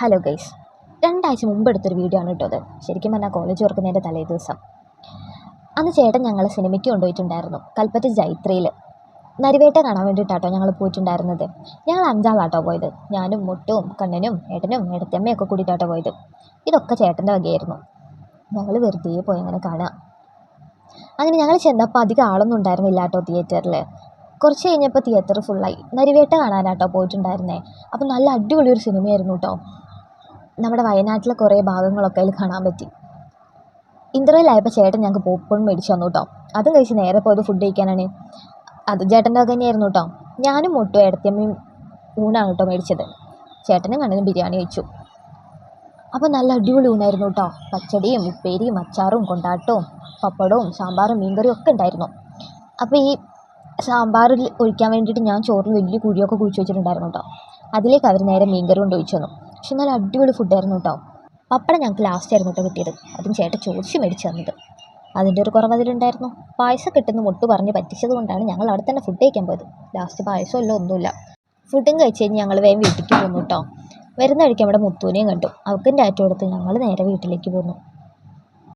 Hello guys, 2 ആഴ്ച മുമ്പ് എടുത്തൊരു വീഡിയോ ആണ് കേട്ടോ അത്. ശരിക്കും പറഞ്ഞാൽ കോളേജ് തുറക്കുന്നതിൻ്റെ തലേ ദിവസം. അന്ന് ചേട്ടൻ ഞങ്ങളെ സിനിമയ്ക്ക് കൊണ്ടുപോയിട്ടുണ്ടായിരുന്നു, കൽപ്പറ്റ ജൈത്രയിൽ. നരിവേട്ട കാണാൻ വേണ്ടിയിട്ടാട്ടോ ഞങ്ങൾ പോയിട്ടുണ്ടായിരുന്നത്. ഞങ്ങൾ 5 ആളാട്ടോ പോയത്. ഞാനും മുട്ടും കണ്ണനും ഏട്ടനും ഏടത്തിയമ്മയൊക്കെ കൂടിയിട്ടാട്ടോ പോയത്. ഇതൊക്കെ ചേട്ടൻ്റെ വകയായിരുന്നു. ഞങ്ങൾ വെറുതെ പോയി അങ്ങനെ കാണാം. അങ്ങനെ ഞങ്ങൾ ചെന്നപ്പോൾ അധികം ആളൊന്നും ഉണ്ടായിരുന്നില്ല കേട്ടോ തിയേറ്ററിൽ. കുറച്ച് കഴിഞ്ഞപ്പോൾ തിയേറ്റർ ഫുള്ളായി. നരിവേട്ട കാണാനാട്ടോ പോയിട്ടുണ്ടായിരുന്നേ. അപ്പോൾ നല്ല അടിപൊളി ഒരു സിനിമയായിരുന്നു കേട്ടോ. നമ്മുടെ വയനാട്ടിലെ കുറേ ഭാഗങ്ങളൊക്കെ അതിൽ കാണാൻ പറ്റി. ഇൻ്റർവെല്ലായപ്പോൾ ചേട്ടൻ ഞങ്ങൾക്ക് പോപ്കോൺ മേടിച്ചു തന്നു കേട്ടോ. അതും കഴിച്ച് നേരെ പോയത് ഫുഡ് കഴിക്കാനാണ്. അതും ചേട്ടൻ്റെ വക തന്നെയായിരുന്നു കേട്ടോ. ഞാനും മുട്ടും ഏടത്തിയമ്മയും ഊണാണ് കേട്ടോ മേടിച്ചത്. ചേട്ടനും കണ്ണനും ബിരിയാണി കഴിച്ചു. അപ്പോൾ നല്ല അടിപൊളി ഊണായിരുന്നു കേട്ടോ. പച്ചടിയും ഉപ്പേരിയും അച്ചാറും കൊണ്ടാട്ടവും പപ്പടവും സാമ്പാറും മീൻകറിയും ഒക്കെ ഉണ്ടായിരുന്നു. അപ്പോൾ ഈ സാമ്പാറിൽ ഒഴിക്കാൻ വേണ്ടിയിട്ട് ഞാൻ ചോറിൽ വലിയ കുഴിയൊക്കെ കുഴിച്ച് വെച്ചിട്ടുണ്ടായിരുന്നു കേട്ടോ. അതിലേക്ക് അവർ നേരെ മീൻകറി കൊണ്ട് ഒഴിച്ചു തന്നു. പക്ഷെ നല്ല അടിപൊളി ഫുഡായിരുന്നു കേട്ടോ. പപ്പടം ഞങ്ങൾക്ക് ലാസ്റ്റ് ആയിരുന്നു കേട്ടോ കിട്ടിയത്. അതും ചേട്ടൻ ചോദിച്ച് മേടിച്ച് തന്നത്. അതിൻ്റെ ഒരു കുറവ് അതിലുണ്ടായിരുന്നു. പായസം കിട്ടുന്ന മുട്ട് പറഞ്ഞ് പറ്റിച്ചത് കൊണ്ടാണ് ഞങ്ങൾ അവിടെ തന്നെ ഫുഡ് കഴിക്കാൻ പോയത്. ലാസ്റ്റ് പായസമല്ല ഒന്നുമില്ല. ഫുഡും കഴിച്ച് കഴിഞ്ഞ് ഞങ്ങൾ വേഗം വീട്ടിലേക്ക് പോന്നു കേട്ടോ. വരുന്ന വഴിക്ക് നമ്മുടെ മുത്തൂനെയും കണ്ടു. അവൾക്കും ടാറ്റ കൊടുത്ത് ഞങ്ങൾ നേരെ വീട്ടിലേക്ക് പോന്നു.